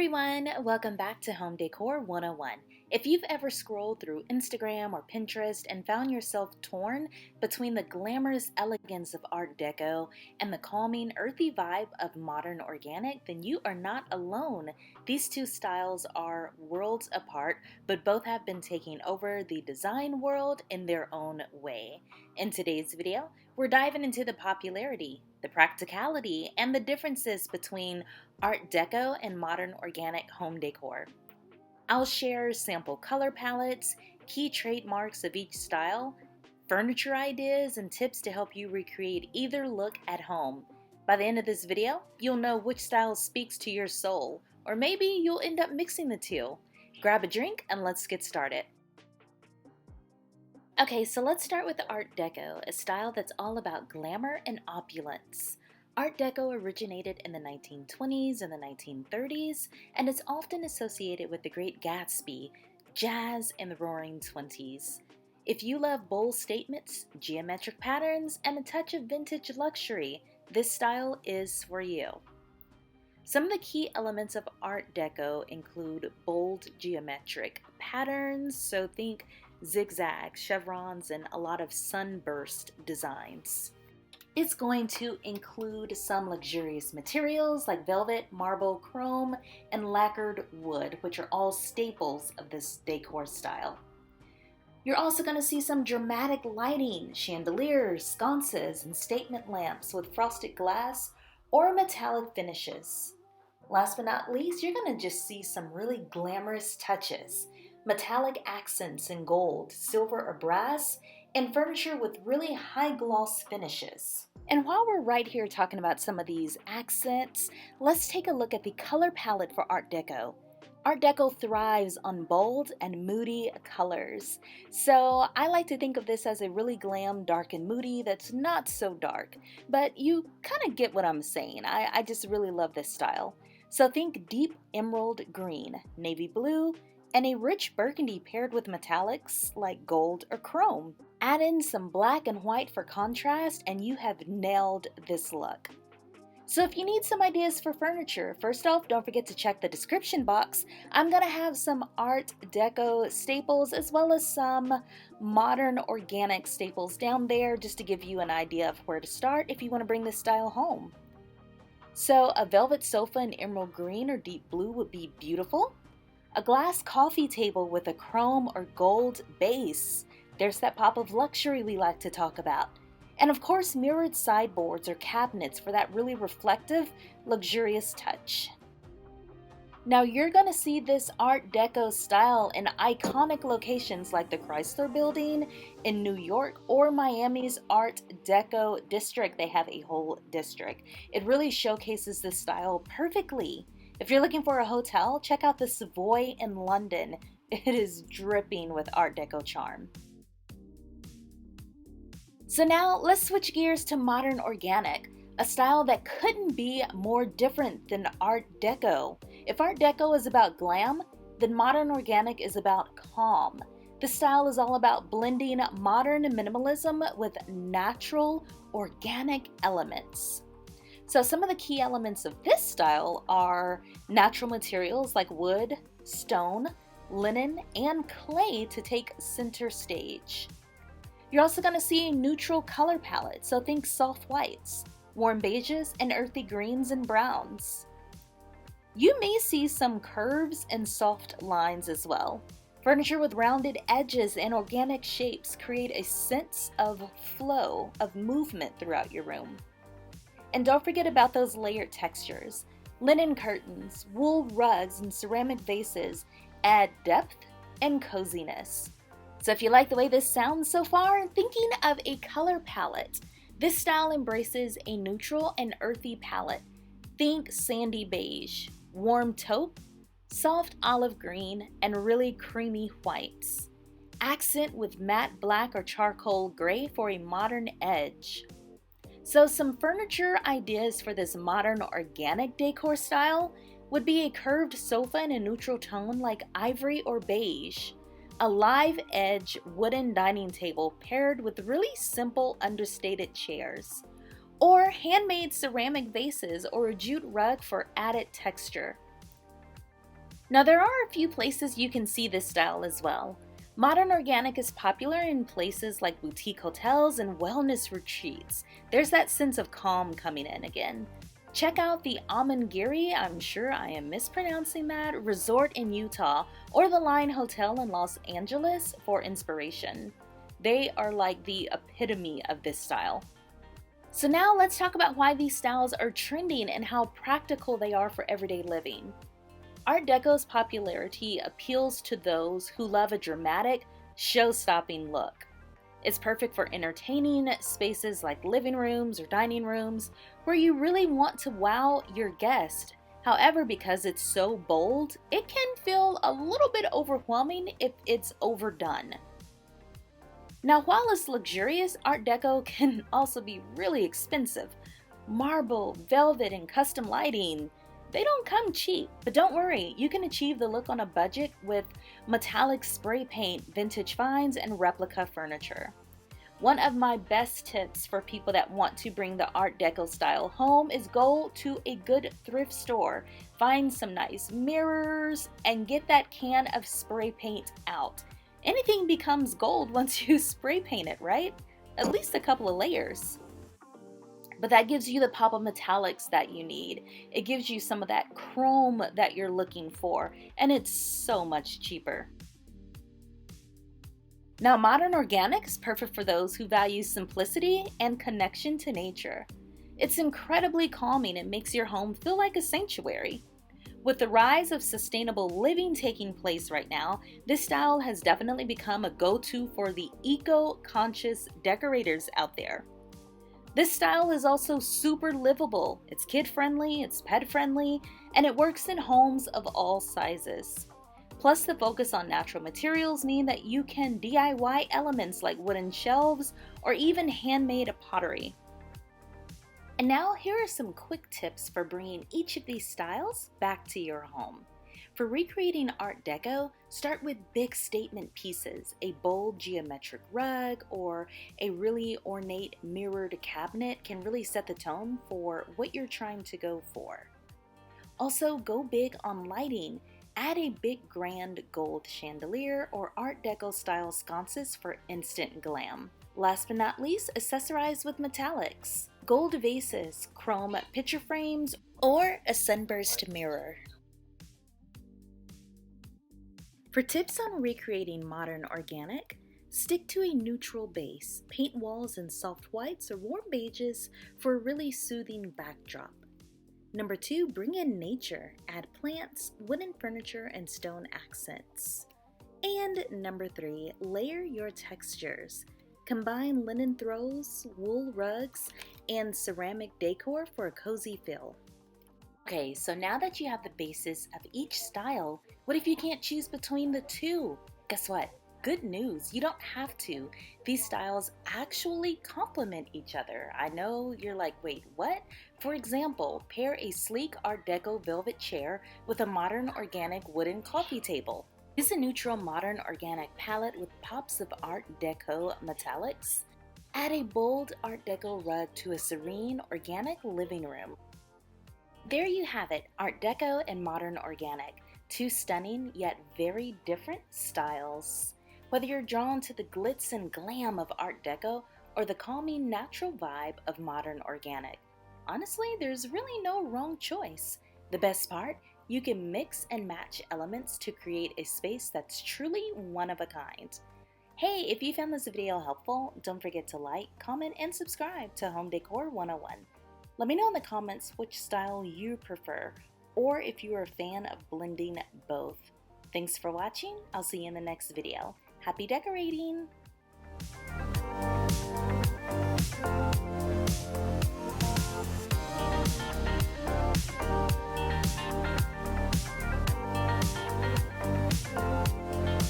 everyone, welcome back to Home Decor 101. If you've ever scrolled through Instagram or Pinterest and found yourself torn between the glamorous elegance of Art Deco and the calming, earthy vibe of modern organic, then you are not alone. These two styles are worlds apart, but both have been taking over the design world in their own way. In today's video, we're diving into the popularity, the practicality, and the differences between Art Deco and modern organic home decor. I'll share sample color palettes, key trademarks of each style, furniture ideas, and tips to help you recreate either look at home. By the end of this video, you'll know which style speaks to your soul, or maybe you'll end up mixing the two. Grab a drink and let's get started. Okay, so let's start with Art Deco, a style that's all about glamour and opulence. Art Deco originated in the 1920s and the 1930s, and it's often associated with the Great Gatsby, jazz, and the Roaring Twenties. If you love bold statements, geometric patterns, and a touch of vintage luxury, this style is for you. Some of the key elements of Art Deco include bold geometric patterns, so think zigzags, chevrons, and a lot of sunburst designs. It's going to include some luxurious materials like velvet, marble, chrome, and lacquered wood, which are all staples of this decor style. You're also going to see some dramatic lighting, chandeliers, sconces, and statement lamps with frosted glass or metallic finishes. Last but not least, you're going to just see some really glamorous touches, metallic accents in gold, silver, or brass, and furniture with really high gloss finishes. And while we're right here talking about some of these accents, let's take a look at the color palette for Art Deco. Art Deco thrives on bold and moody colors. So I like to think of this as a really glam, dark and moody that's not so dark, but you kind of get what I'm saying. I just really love this style. So think deep emerald green, navy blue, and a rich burgundy paired with metallics like gold or chrome. Add in some black and white for contrast and you have nailed this look. So if you need some ideas for furniture, first off, don't forget to check the description box. I'm going to have some Art Deco staples as well as some modern organic staples down there just to give you an idea of where to start if you want to bring this style home. So a velvet sofa in emerald green or deep blue would be beautiful. A glass coffee table with a chrome or gold base. There's that pop of luxury we like to talk about. And of course, mirrored sideboards or cabinets for that really reflective, luxurious touch. Now you're going to see this Art Deco style in iconic locations like the Chrysler Building in New York or Miami's Art Deco district. They have a whole district. It really showcases this style perfectly. If you're looking for a hotel, check out the Savoy in London. It is dripping with Art Deco charm. So now let's switch gears to modern organic, a style that couldn't be more different than Art Deco. If Art Deco is about glam, then modern organic is about calm. The style is all about blending modern minimalism with natural organic elements. So some of the key elements of this style are natural materials like wood, stone, linen, and clay to take center stage. You're also going to see a neutral color palette, so think soft whites, warm beiges, and earthy greens and browns. You may see some curves and soft lines as well. Furniture with rounded edges and organic shapes create a sense of flow, of movement throughout your room. And don't forget about those layered textures. Linen curtains, wool rugs, and ceramic vases add depth and coziness. So if you like the way this sounds so far, thinking of a color palette. This style embraces a neutral and earthy palette. Think sandy beige, warm taupe, soft olive green, and really creamy whites. Accent with matte black or charcoal gray for a modern edge. So some furniture ideas for this modern organic decor style would be a curved sofa in a neutral tone like ivory or beige, a live edge wooden dining table paired with really simple understated chairs, or handmade ceramic vases or a jute rug for added texture. Now there are a few places you can see this style as well. Modern organic is popular in places like boutique hotels and wellness retreats. There's that sense of calm coming in again. Check out the Amangiri, I'm sure I am mispronouncing that, resort in Utah, or the Line Hotel in Los Angeles for inspiration. They are like the epitome of this style. So now let's talk about why these styles are trending and how practical they are for everyday living. Art Deco's popularity appeals to those who love a dramatic, show-stopping look. It's perfect for entertaining spaces like living rooms or dining rooms where you really want to wow your guest. However, because it's so bold, it can feel a little bit overwhelming if it's overdone. Now, while it's luxurious, Art Deco can also be really expensive. Marble, velvet, and custom lighting, they don't come cheap, but don't worry, you can achieve the look on a budget with metallic spray paint, vintage finds, and replica furniture. One of my best tips for people that want to bring the Art Deco style home is go to a good thrift store, find some nice mirrors, and get that can of spray paint out. Anything becomes gold once you spray paint it, right? At least a couple of layers. But that gives you the pop of metallics that you need. It gives you some of that chrome that you're looking for, and it's so much cheaper. Now, modern organic is perfect for those who value simplicity and connection to nature. It's incredibly calming and makes your home feel like a sanctuary. With the rise of sustainable living taking place right now, this style has definitely become a go-to for the eco-conscious decorators out there. This style is also super livable. It's kid-friendly, it's pet-friendly, and it works in homes of all sizes. Plus, the focus on natural materials mean that you can DIY elements like wooden shelves or even handmade pottery. And now here are some quick tips for bringing each of these styles back to your home. For recreating Art Deco, start with big statement pieces. A bold geometric rug or a really ornate mirrored cabinet can really set the tone for what you're trying to go for. Also, go big on lighting. Add a big grand gold chandelier or Art Deco style sconces for instant glam. Last but not least, accessorize with metallics. Gold vases, chrome picture frames, or a sunburst mirror. For tips on recreating modern organic, stick to a neutral base. Paint walls in soft whites or warm beiges for a really soothing backdrop. Number 2, bring in nature. Add plants, wooden furniture, and stone accents. And number 3, layer your textures. Combine linen throws, wool rugs, and ceramic decor for a cozy feel. Okay, so now that you have the basis of each style, what if you can't choose between the two? Guess what? Good news, you don't have to. These styles actually complement each other. I know you're like, wait, what? For example, pair a sleek Art Deco velvet chair with a modern organic wooden coffee table. Use a neutral modern organic palette with pops of Art Deco metallics. Add a bold Art Deco rug to a serene organic living room. There you have it, Art Deco and modern organic. Two stunning yet very different styles. Whether you're drawn to the glitz and glam of Art Deco or the calming natural vibe of modern organic, honestly, there's really no wrong choice. The best part? You can mix and match elements to create a space that's truly one of a kind. Hey, if you found this video helpful, don't forget to like, comment, and subscribe to Home Decor 101. Let me know in the comments which style you prefer, or if you are a fan of blending both. Thanks for watching. I'll see you in the next video. Happy decorating!